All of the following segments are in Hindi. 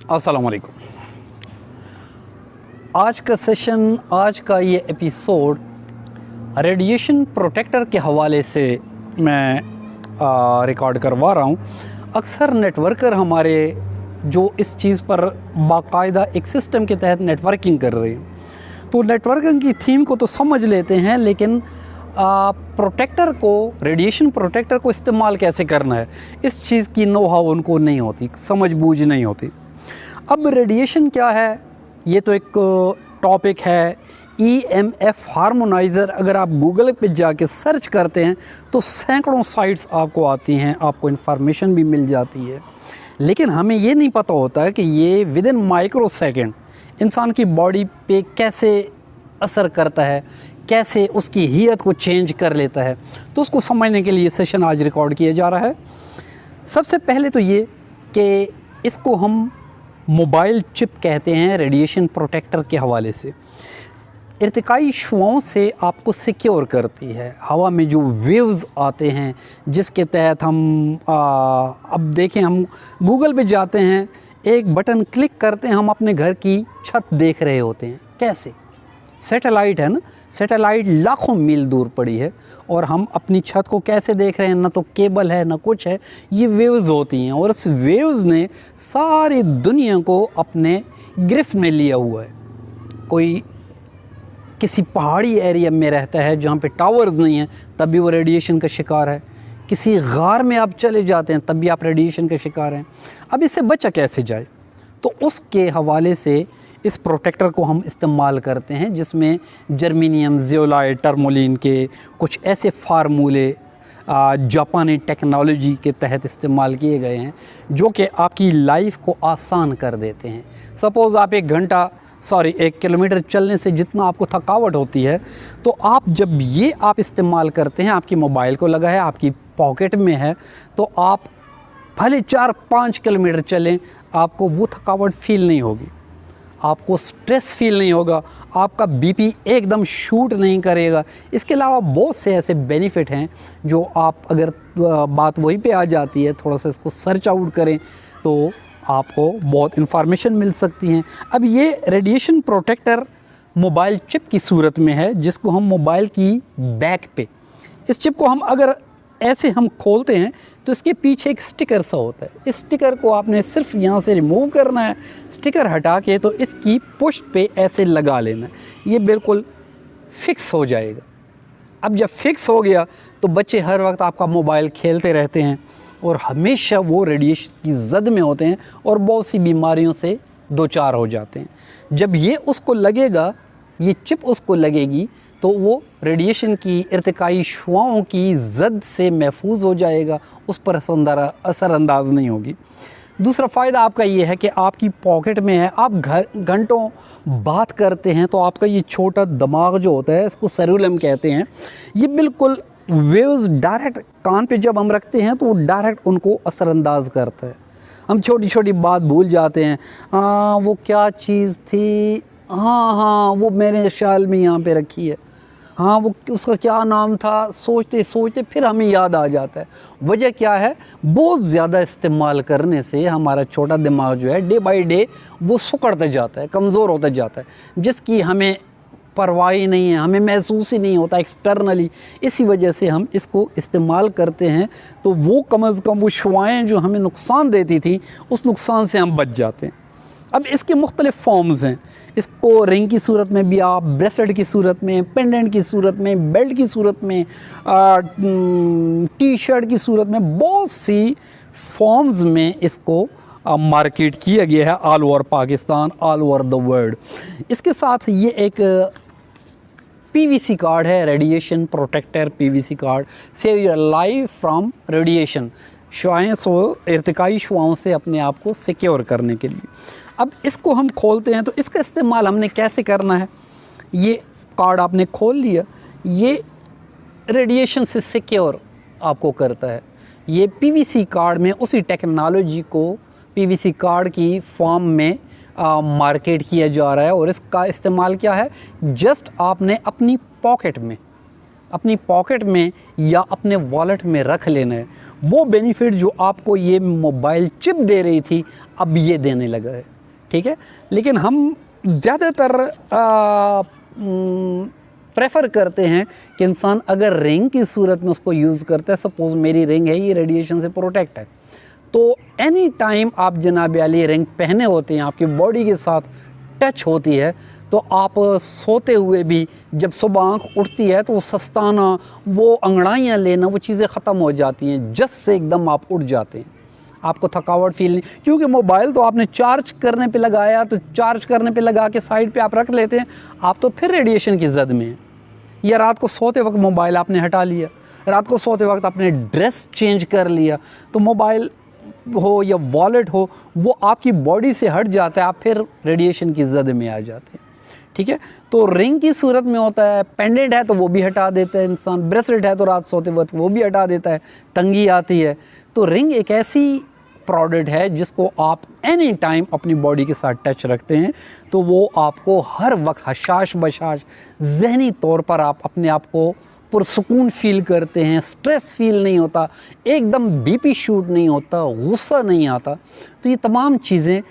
अस्सलाम वालेकुम। आज का सेशन, आज का ये एपिसोड रेडिएशन प्रोटेक्टर के हवाले से मैं रिकॉर्ड करवा रहा हूँ। अक्सर नेटवर्कर हमारे जो इस चीज़ पर बाकायदा एक सिस्टम के तहत नेटवर्किंग कर रहे हैं, तो नेटवर्किंग की थीम को तो समझ लेते हैं, लेकिन प्रोटेक्टर को, रेडिएशन प्रोटेक्टर को इस्तेमाल कैसे करना है, इस चीज़ की नो हाउ उनको नहीं होती, समझ बूझ नहीं होती। अब रेडिएशन क्या है, ये तो एक टॉपिक है। EMF हार्मोनाइज़र अगर आप गूगल पे जाके सर्च करते हैं तो सैकड़ों साइट्स आपको आती हैं, आपको इन्फॉर्मेशन भी मिल जाती है, लेकिन हमें ये नहीं पता होता है कि ये विद इन माइक्रो सेकेंड इंसान की बॉडी पे कैसे असर करता है, कैसे उसकी हियत को चेंज कर लेता है। तो उसको समझने के लिए सेशन आज रिकॉर्ड किया जा रहा है। सबसे पहले तो ये कि इसको हम मोबाइल चिप कहते हैं रेडिएशन प्रोटेक्टर के हवाले से। इर्तिकाई शुआओं से आपको सिक्योर करती है। हवा में जो वेव्स आते हैं जिसके तहत हम अब देखें, हम गूगल पे जाते हैं, एक बटन क्लिक करते हैं, हम अपने घर की छत देख रहे होते हैं। कैसे? सैटेलाइट है ना, सैटेलाइट लाखों मील दूर पड़ी है और हम अपनी छत को कैसे देख रहे हैं, ना तो केबल है ना कुछ है, ये वेव्स होती हैं और इस वेव्स ने सारी दुनिया को अपने गिरफ्त में लिया हुआ है। कोई किसी पहाड़ी एरिया में रहता है जहाँ पे टावर्स नहीं हैं, तब भी वो रेडिएशन का शिकार है। किसी गार में आप चले जाते हैं तब भी आप रेडिएशन का शिकार हैं। अब इससे बचा कैसे जाए, तो उसके हवाले से इस प्रोटेक्टर को हम इस्तेमाल करते हैं, जिसमें जर्मेनियम, ज़ियोलाइट, टर्मोलिन के कुछ ऐसे फार्मूले जापानी टेक्नोलॉजी के तहत इस्तेमाल किए गए हैं जो कि आपकी लाइफ को आसान कर देते हैं। सपोज़ आप 1 किलोमीटर चलने से जितना आपको थकावट होती है, तो आप जब ये आप इस्तेमाल करते हैं, आपकी मोबाइल को लगा है, आपकी पॉकेट में है, तो आप भले 4-5 किलोमीटर चलें, आपको वो थकावट फ़ील नहीं होगी, आपको स्ट्रेस फ़ील नहीं होगा, आपका बीपी एकदम शूट नहीं करेगा। इसके अलावा बहुत से ऐसे बेनिफिट हैं जो आप, अगर बात वहीं पे आ जाती है, थोड़ा सा इसको सर्च आउट करें तो आपको बहुत इन्फॉर्मेशन मिल सकती हैं। अब ये रेडिएशन प्रोटेक्टर मोबाइल चिप की सूरत में है, जिसको हम मोबाइल की बैक पे, इस चिप को हम अगर ऐसे हम खोलते हैं तो इसके पीछे एक स्टिकर सा होता है। इस स्टिकर को आपने सिर्फ यहाँ से रिमूव करना है, स्टिकर हटा के तो इसकी पुष्ट पे ऐसे लगा लेना है, ये बिल्कुल फिक्स हो जाएगा। अब जब फिक्स हो गया तो बच्चे हर वक्त आपका मोबाइल खेलते रहते हैं और हमेशा वो रेडिएशन की ज़द में होते हैं और बहुत सी बीमारियों से दो चार हो जाते हैं। जब ये उसको लगेगा, ये चिप उसको लगेगी, तो वो रेडिएशन की इर्तिकाई शुआओं की ज़द से महफूज हो जाएगा, उस पर असरअंदाज नहीं होगी। दूसरा फ़ायदा आपका ये है कि आपकी पॉकेट में है, आप घंटों बात करते हैं तो आपका ये छोटा दिमाग जो होता है, इसको सेरुलम कहते हैं, ये बिल्कुल वेव्स डायरेक्ट कान पे जब हम रखते हैं तो वो डायरेक्ट उनको असरअंदाज करता है। हम छोटी छोटी बात भूल जाते हैं, वो क्या चीज़ थी, हाँ वो मेरे ख्याल में यहाँ पे रखी है, हाँ वो उसका क्या नाम था, सोचते सोचते फिर हमें याद आ जाता है। वजह क्या है? बहुत ज़्यादा इस्तेमाल करने से हमारा छोटा दिमाग जो है डे बाय डे वो सिकुड़ता जाता है, कमज़ोर होता जाता है, जिसकी हमें परवाह ही नहीं है, हमें महसूस ही नहीं होता एक्सटर्नली। इसी वजह से हम इसको इस्तेमाल करते हैं, तो वो कम अज़ कम वो शुआएँ जो हमें नुकसान देती थी, उस नुकसान से हम बच जाते हैं। अब इसके मुख्तलिफ़ फॉर्म्स हैं। इसको रिंग की सूरत में भी आप, ब्रेसलेट की सूरत में, पेंडेंट की सूरत में, बेल्ट की सूरत में, टी शर्ट की सूरत में, बहुत सी फॉर्म्स में इसको मार्केट किया गया है all over Pakistan, all over the world. इसके साथ ये एक PVC कार्ड है, radiation protector PVC card, save your life from radiation, शुआएँ इर्तिकाई शुआओं से अपने आप को सिक्योर करने के लिए। अब इसको हम खोलते हैं तो इसका इस्तेमाल हमने कैसे करना है। ये कार्ड आपने खोल लिया, ये रेडिएशन से सिक्योर आपको करता है। ये PVC कार्ड में उसी टेक्नोलॉजी को PVC कार्ड की फॉर्म में मार्केट किया जा रहा है और इसका इस्तेमाल क्या है, जस्ट आपने अपनी पॉकेट में या अपने वॉलेट में रख लेना है। वो बेनिफिट जो आपको ये मोबाइल चिप दे रही थी, अब ये देने लगा है। ठीक है। लेकिन हम ज़्यादातर प्रेफर करते हैं कि इंसान अगर रिंग की सूरत में उसको यूज़ करता है, सपोज़ मेरी रिंग है, ये रेडिएशन से प्रोटेक्ट है, तो एनी टाइम आप जनाब आली रिंग पहने होते हैं, आपकी बॉडी के साथ टच होती है, तो आप सोते हुए भी जब सुबह आँख उठती है तो वो सस्ताना, वो अंगड़ाइयाँ लेना, वो चीज़ें ख़त्म हो जाती हैं, जस से एकदम आप उठ जाते हैं, आपको थकावट फील नहीं, क्योंकि मोबाइल तो आपने चार्ज करने पे लगाया, तो चार्ज करने पे लगा के साइड पे आप रख लेते हैं, आप तो फिर रेडिएशन की जद में हैं। या रात को सोते वक्त मोबाइल आपने हटा लिया, रात को सोते वक्त आपने ड्रेस चेंज कर लिया, तो मोबाइल हो या वॉलेट हो, वो आपकी बॉडी से हट जाता है, आप फिर रेडिएशन की जद में आ जाते हैं, ठीक है। तो रिंग की सूरत में होता है, पेंडेंट है तो वो भी हटा देता है इंसान, ब्रेसलेट है तो रात सोते वक्त वो भी हटा देता है, तंगी आती है। तो रिंग एक ऐसी प्रोडक्ट है जिसको आप एनी टाइम अपनी बॉडी के साथ टच रखते हैं, तो वो आपको हर वक्त हशाश बशाश ज़हनी तौर पर आप अपने आप को पुरसुकून फ़ील करते हैं, स्ट्रेस फ़ील नहीं होता, एकदम बीपी शूट नहीं होता, गुस्सा नहीं आता। तो ये तमाम चीज़ें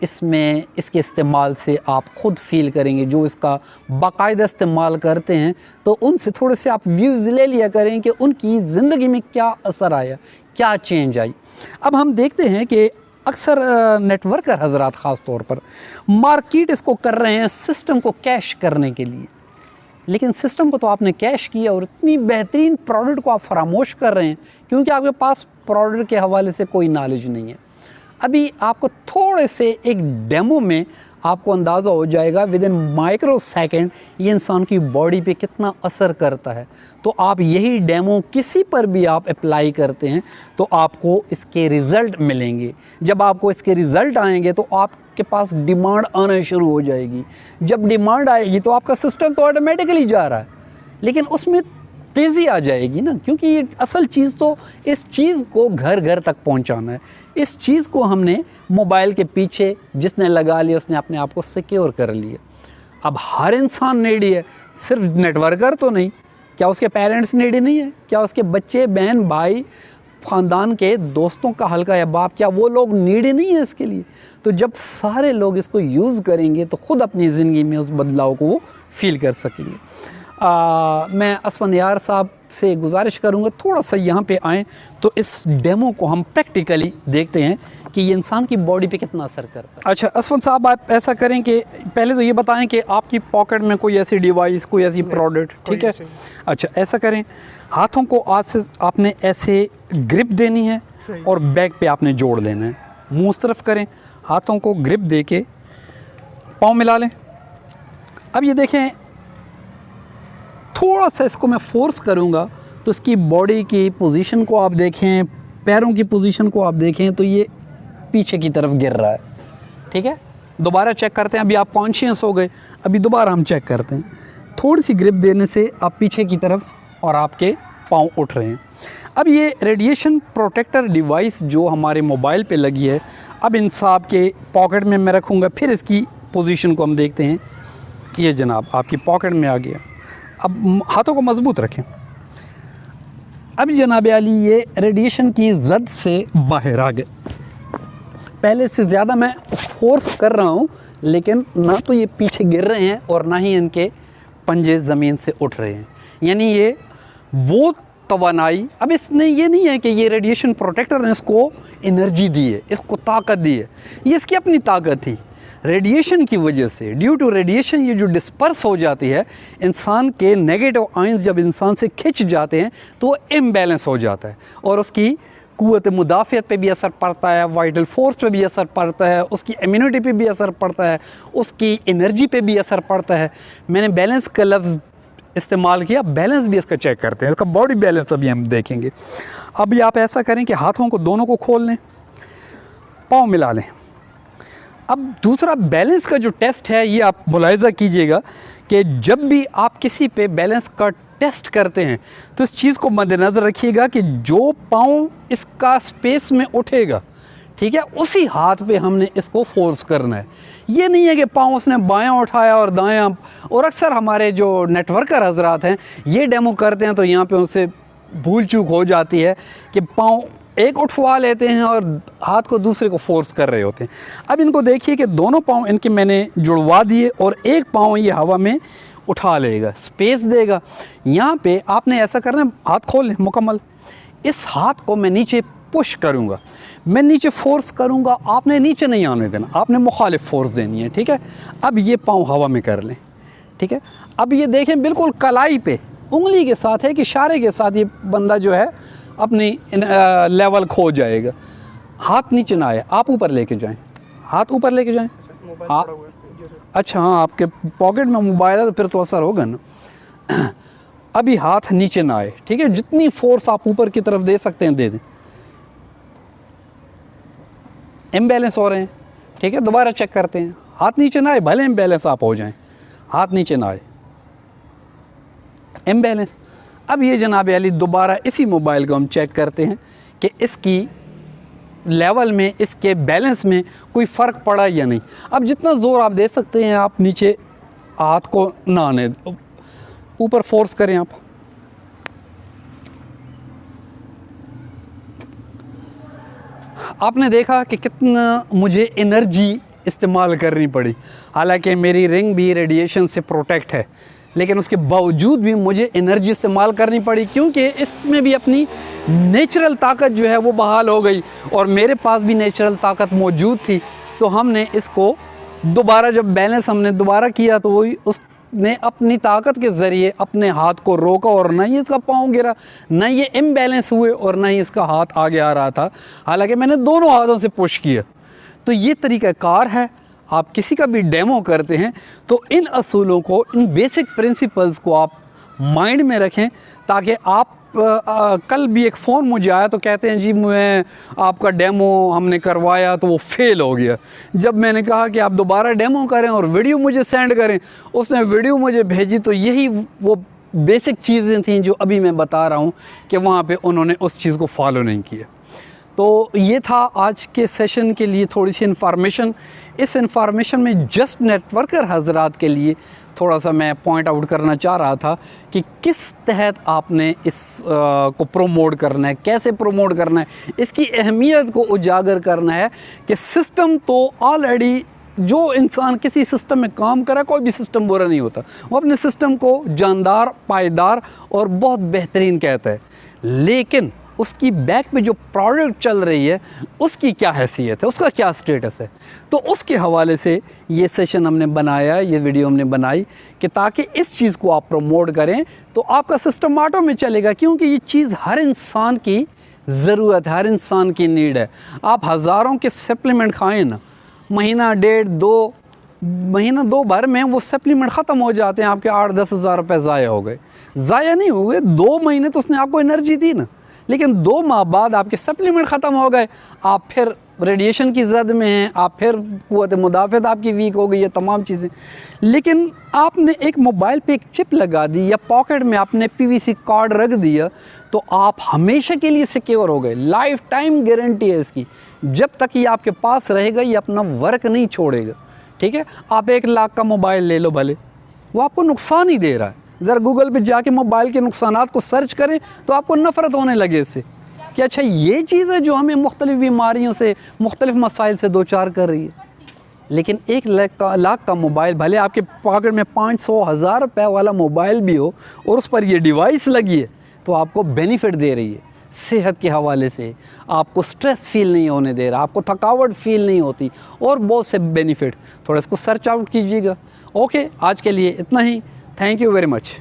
इसमें इसके इस्तेमाल से आप ख़ुद फ़ील करेंगे। जो इसका बाकायदा इस्तेमाल करते हैं तो उनसे थोड़े से आप व्यूज़ ले लिया करें कि उनकी ज़िंदगी में क्या असर आया, क्या चेंज आई। अब हम देखते हैं कि अक्सर नेटवर्कर हज़रात ख़ास तौर पर मार्केट इसको कर रहे हैं सिस्टम को कैश करने के लिए, लेकिन सिस्टम को तो आपने कैश किया और इतनी बेहतरीन प्रोडक्ट को आप फरामोश कर रहे हैं क्योंकि आपके पास प्रोडक्ट के हवाले से कोई नॉलेज नहीं है। अभी आपको थोड़े से एक डेमो में आपको अंदाज़ा हो जाएगा विद इन माइक्रो सेकेंड ये इंसान की बॉडी पे कितना असर करता है। तो आप यही डेमो किसी पर भी आप अप्लाई करते हैं तो आपको इसके रिज़ल्ट मिलेंगे। जब आपको इसके रिज़ल्ट आएंगे तो आपके पास डिमांड आना शुरू हो जाएगी। जब डिमांड आएगी तो आपका सिस्टम तो ऑटोमेटिकली जा रहा है, लेकिन उसमें तेज़ी आ जाएगी ना, क्योंकि ये असल चीज़ तो इस चीज़ को घर घर तक पहुंचाना है। इस चीज़ को हमने मोबाइल के पीछे जिसने लगा लिया उसने अपने आप को सिक्योर कर लिया। अब हर इंसान नेडी है, सिर्फ नेटवर्कर तो नहीं। क्या उसके पेरेंट्स नेडी नहीं है? क्या उसके बच्चे, बहन, भाई, ख़ानदान के दोस्तों का हल्का या बाप, क्या वो लोग नीडी नहीं है इसके लिए? तो जब सारे लोग इसको यूज़ करेंगे तो ख़ुद अपनी ज़िंदगी में उस बदलाव को फ़ील कर सकेंगे। मैं असफंदियार साहब से गुजारिश करूँगा थोड़ा सा यहाँ पे आएँ तो इस डेमो को हम प्रैक्टिकली देखते हैं कि ये इंसान की बॉडी पे कितना असर करता है। अच्छा असफंद साहब, आप ऐसा करें कि पहले तो ये बताएं कि आपकी पॉकेट में कोई ऐसी डिवाइस, कोई ऐसी प्रोडक्ट, ठीक है? अच्छा ऐसा करें, हाथों को आज से आपने ऐसे ग्रिप देनी है और बैक पे आपने जोड़ देना है। मुँह उस तरफ करें, हाथों को ग्रिप दे के पाँव मिला लें। अब ये देखें, थोड़ा सा इसको मैं फोर्स करूँगा तो इसकी बॉडी की पोजीशन को आप देखें, पैरों की पोजीशन को आप देखें तो ये पीछे की तरफ गिर रहा है, ठीक है? दोबारा चेक करते हैं। अभी आप कॉन्शियस हो गए, अभी दोबारा हम चेक करते हैं। थोड़ी सी ग्रिप देने से आप पीछे की तरफ और आपके पाँव उठ रहे हैं। अब ये रेडिएशन प्रोटेक्टर डिवाइस जो हमारे मोबाइल पे लगी है, अब इन साहब के पॉकेट में मैं रखूँगा, फिर इसकी पोजीशन को हम देखते हैं। ये जनाब आपकी पॉकेट में आ गया। अब हाथों को मजबूत रखें। अब जनाब आली ये रेडिएशन की जद से बाहर आ गए। पहले से ज़्यादा मैं फोर्स कर रहा हूँ, लेकिन ना तो ये पीछे गिर रहे हैं और ना ही इनके पंजे ज़मीन से उठ रहे हैं। यानी ये वो तवानाई, अब इसने ये नहीं है कि ये रेडिएशन प्रोटेक्टर ने इसको एनर्जी दी है, इसको ताकत दी है, ये इसकी अपनी ताकत थी। रेडिएशन की वजह से, ड्यू टू रेडिएशन, ये जो डिस्पर्स हो जाती है, इंसान के नेगेटिव आयंस जब इंसान से खिंच जाते हैं तो वो इम्बैलेंस हो जाता है और उसकी क़ुव्वत मुदाफ़ियत पे भी असर पड़ता है, वाइटल फोर्स पे भी असर पड़ता है, उसकी इम्यूनिटी पे भी असर पड़ता है, उसकी एनर्जी पे भी असर पड़ता है। मैंने बैलेंस का लफ्ज़ इस्तेमाल किया, बैलेंस भी इसका चेक करते हैं, इसका बॉडी बैलेंस अभी हम देखेंगे। अभी आप ऐसा करें कि हाथों को दोनों को खोल लें, पाँव मिला लें। अब दूसरा बैलेंस का जो टेस्ट है, ये आप मुलाहिज़ा कीजिएगा कि जब भी आप किसी पे बैलेंस का टेस्ट करते हैं तो इस चीज़ को मद्देनज़र रखिएगा कि जो पाँव इसका स्पेस में उठेगा, ठीक है, उसी हाथ पे हमने इसको फोर्स करना है। ये नहीं है कि पाँव उसने बायां उठाया और दायां। और अक्सर हमारे जो नेटवर्कर हजरात हैं ये डेमो करते हैं तो यहाँ पे उनसे भूल चूक हो जाती है कि पाँव एक उठवा लेते हैं और हाथ को दूसरे को फोर्स कर रहे होते हैं। अब इनको देखिए कि दोनों पाँव इनके मैंने जुड़वा दिए और एक पाँव ये हवा में उठा लेगा, स्पेस देगा। यहाँ पे आपने ऐसा करना है, हाथ खोल लें मुकम्मल। इस हाथ को मैं नीचे पुश करूँगा, मैं नीचे फोर्स करूँगा, आपने नीचे नहीं आने देना, आपने मुखालिफ फोर्स देनी है, ठीक है। अब ये पाँव हवा में कर लें, ठीक है। अब ये देखें बिल्कुल कलाई पे उंगली के साथ है कि इशारे के साथ ये बंदा जो है अपनी लेवल खो जाएगा। हाथ नीचे ना आए, आप ऊपर लेके जाएं, हाथ ऊपर लेके जाएं। हाँ अच्छा, हाँ आपके पॉकेट में मोबाइल है तो फिर तो असर होगा ना। अभी हाथ नीचे ना आए, ठीक है। जितनी फोर्स आप ऊपर की तरफ दे सकते हैं दे दें। इम्बैलेंस हो रहे हैं, ठीक है। दोबारा चेक करते हैं, हाथ नीचे ना आए, भले इम्बैलेंस आप हो जाएं, हाथ नीचे ना आए, इम्बैलेंस। अब ये जनाब अली दोबारा इसी मोबाइल को हम चेक करते हैं कि इसकी लेवल में, इसके बैलेंस में कोई फ़र्क पड़ा या नहीं। अब जितना ज़ोर आप दे सकते हैं आप नीचे हाथ को ना आने, ऊपर फोर्स करें आप। आपने देखा कि कितना मुझे एनर्जी इस्तेमाल करनी पड़ी। हालांकि मेरी रिंग भी रेडिएशन से प्रोटेक्ट है, लेकिन उसके बावजूद भी मुझे एनर्जी इस्तेमाल करनी पड़ी, क्योंकि इसमें भी अपनी नेचुरल ताकत जो है वो बहाल हो गई और मेरे पास भी नेचुरल ताकत मौजूद थी। तो हमने इसको दोबारा जब बैलेंस हमने दोबारा किया तो वही उसने अपनी ताकत के ज़रिए अपने हाथ को रोका और ना ही इसका पाँव गिरा, ना ये इम्बैलेंस हुए और ना ही इसका हाथ आगे आ रहा था। हालांकि मैंने दोनों हाथों से पुश किया। तो ये तरीक़ाकार है। आप किसी का भी डेमो करते हैं तो इन असूलों को, इन बेसिक प्रिंसिपल्स को आप माइंड में रखें, ताकि आप कल भी एक फ़ोन मुझे आया तो कहते हैं जी मैं आपका डेमो हमने करवाया तो वो फेल हो गया। जब मैंने कहा कि आप दोबारा डेमो करें और वीडियो मुझे सेंड करें, उसने वीडियो मुझे भेजी तो यही वो बेसिक चीज़ें थीं जो अभी मैं बता रहा हूँ कि वहाँ पे उन्होंने उस चीज़ को फॉलो नहीं किया। तो ये था आज के सेशन के लिए थोड़ी सी इन्फॉर्मेशन। इस इन्फॉर्मेशन में जस्ट नेटवर्कर हजरात के लिए थोड़ा सा मैं पॉइंट आउट करना चाह रहा था कि किस तहत आपने इस को प्रोमोट करना है, कैसे प्रोमोट करना है, इसकी अहमियत को उजागर करना है कि सिस्टम तो ऑलरेडी, जो इंसान किसी सिस्टम में काम करे, कोई भी सिस्टम बुरा नहीं होता, वो अपने सिस्टम को जानदार, पायदार और बहुत बेहतरीन कहता है। लेकिन उसकी बैक पे जो प्रोडक्ट चल रही है उसकी क्या हैसियत है, उसका क्या स्टेटस है, तो उसके हवाले से ये सेशन हमने बनाया, ये वीडियो हमने बनाई कि ताकि इस चीज़ को आप प्रमोट करें तो आपका सिस्टम ऑटो में चलेगा। क्योंकि ये चीज़ हर इंसान की ज़रूरत है, हर इंसान की नीड है। आप हज़ारों के सप्लीमेंट खाएँ ना, महीना डेढ़ दो महीना दो भर में वो सप्लीमेंट ख़त्म हो जाते हैं, आपके 8-10 हज़ार रुपये ज़ाया हो गए। ज़ाया नहीं हुए, 2 महीने तो उसने आपको एनर्जी दी ना, लेकिन 2 माह बाद आपके सप्लीमेंट ख़त्म हो गए, आप फिर रेडिएशन की जद में हैं, आप फिर क़ुव्वत मुदाफ़त आपकी वीक हो गई है, तमाम चीज़ें। लेकिन आपने एक मोबाइल पे एक चिप लगा दी या पॉकेट में आपने PVC कार्ड रख दिया तो आप हमेशा के लिए सिक्योर हो गए। लाइफ टाइम गारंटी है इसकी, जब तक ये आपके पास रहेगा ये अपना वर्क नहीं छोड़ेगा। ठीक है, आप 1 लाख का मोबाइल ले लो भले, वो आपको नुकसान ही दे रहा है। ज़रा गूगल पे जाके मोबाइल के नुकसानात को सर्च करें तो आपको नफ़रत होने लगे इससे कि अच्छा ये चीज़ है जो हमें मुख्तलिफ़ बीमारियों से, मुख्तलिफ़ मसाइल से दो चार कर रही है। लेकिन 1 लाख का मोबाइल, भले आपके पॉकेट में 500-1000 रुपये वाला मोबाइल भी हो और उस पर ये डिवाइस लगी है, तो आपको बेनिफिट दे रही है। सेहत के हवाले से आपको स्ट्रेस फील नहीं होने दे रहा, आपको थकावट फील नहीं होती और बहुत से बेनिफिट। थोड़ा इसको सर्च आउट कीजिएगा। ओके, आज के लिए इतना ही। Thank you very much.